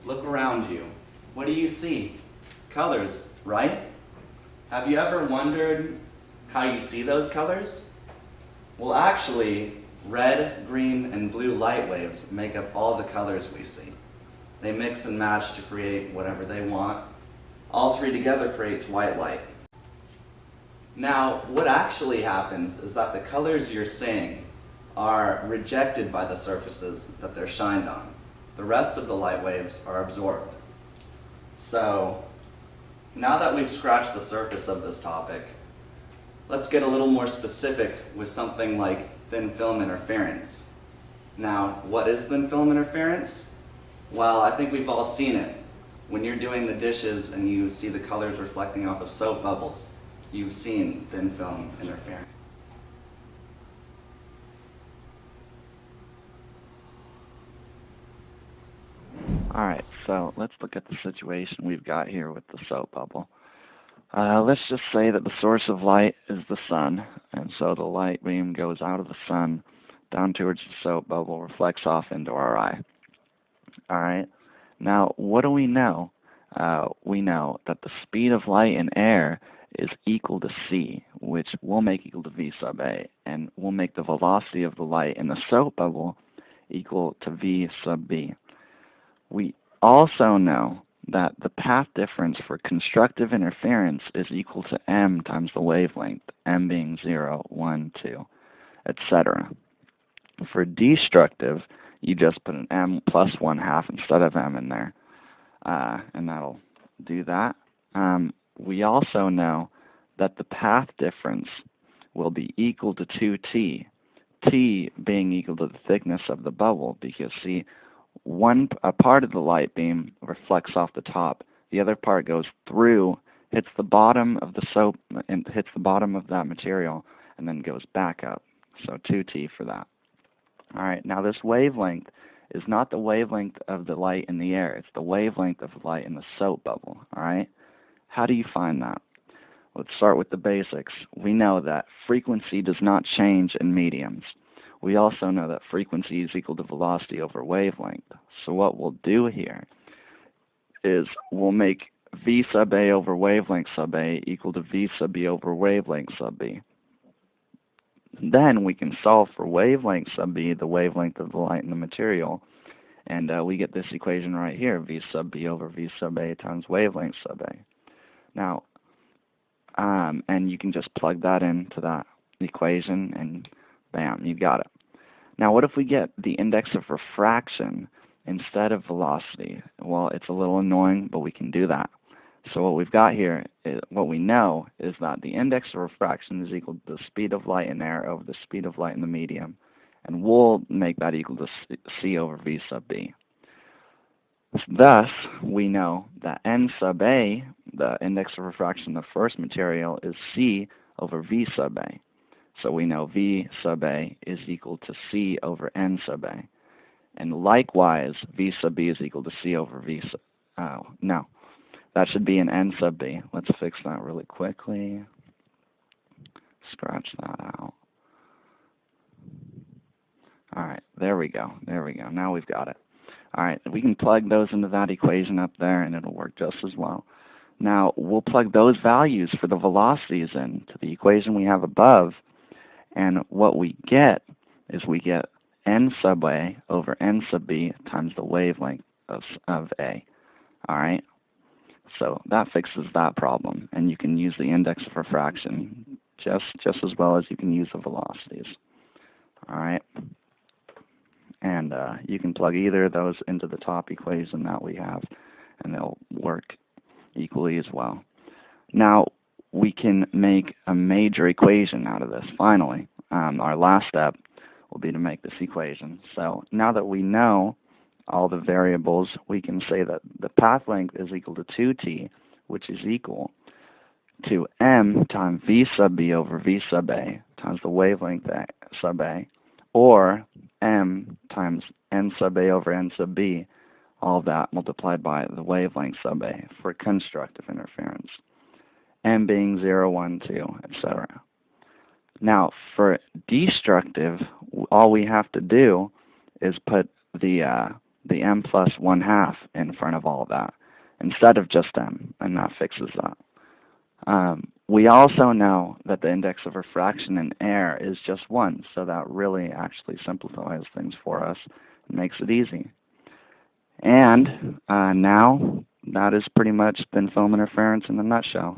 Look around you. What do you see? Colors, right? Have you ever wondered how you see those colors? Well, actually, red, green, and blue light waves make up all the colors we see. They mix and match to create whatever they want. All three together creates white light. Now, what actually happens is that the colors you're seeing are rejected by the surfaces that they're shined on. The rest of the light waves are absorbed. So, now that we've scratched the surface of this topic, let's get a little more specific with something like thin film interference. Now, what is thin film interference? Well, I think we've all seen it. When you're doing the dishes and you see the colors reflecting off of soap bubbles, you've seen thin film interference. Alright, so let's look at the situation we've got here with the soap bubble. Let's just say that the source of light is the sun, and so the light beam goes out of the sun down towards the soap bubble, reflects off into our eye. Alright, now what do we know? We know that the speed of light in air is equal to c, which we'll make equal to v sub a, and we'll make the velocity of the light in the soap bubble equal to v sub b. We also know that the path difference for constructive interference is equal to m times the wavelength, m being 0, 1, 2, etc. For destructive, you just put an m plus 1/2 instead of m in there, and that'll do that. We also know that the path difference will be equal to 2t, t being equal to the thickness of the bubble, because see, a part of the light beam reflects off the top, the other part goes through, hits the bottom of the soap, and hits the bottom of that material, and then goes back up. So 2t for that. Alright, now this wavelength is not the wavelength of the light in the air, it's the wavelength of the light in the soap bubble. Alright? How do you find that? Let's start with the basics. We know that frequency does not change in mediums. We also know that frequency is equal to velocity over wavelength. So what we'll do here is we'll make v sub a over wavelength sub a equal to v sub b over wavelength sub b. Then we can solve for wavelength sub b, the wavelength of the light in the material, and we get this equation right here, v sub b over v sub a times wavelength sub a. Now, and you can just plug that into that equation and bam, you got it. Now what if we get the index of refraction instead of velocity? Well, it's a little annoying, but we can do that. So what we've got here, what we know is that the index of refraction is equal to the speed of light in air over the speed of light in the medium, and we'll make that equal to c over v sub b. Thus, we know that n sub a, the index of refraction of the first material, is c over v sub a. So we know v sub a is equal to c over n sub a. And likewise, v sub b is equal to c over v sub... no. That should be an n sub b. Let's fix that really quickly. Scratch that out. Alright, there we go. There we go. Now we've got it. Alright, we can plug those into that equation up there and it'll work just as well. Now, we'll plug those values for the velocities into the equation we have above, and what we get is we get n sub a over n sub b times the wavelength of a. Alright? So that fixes that problem, and you can use the index of refraction just as well as you can use the velocities. Alright? And you can plug either of those into the top equation that we have, and they'll work equally as well. Now, we can make a major equation out of this, finally. Our last step will be to make this equation. So now that we know all the variables, we can say that the path length is equal to 2t, which is equal to m times v sub b over v sub a times the wavelength sub a, or m times n sub a over n sub b, all of that multiplied by the wavelength sub a for constructive interference, m being 0, 1, 2, etc. Now, for destructive, all we have to do is put the the m plus 1/2 in front of all of that instead of just m, and that fixes that. We also know that the index of refraction in air is just 1, so that really actually simplifies things for us and makes it easy. And now that has pretty much thin film interference in a nutshell.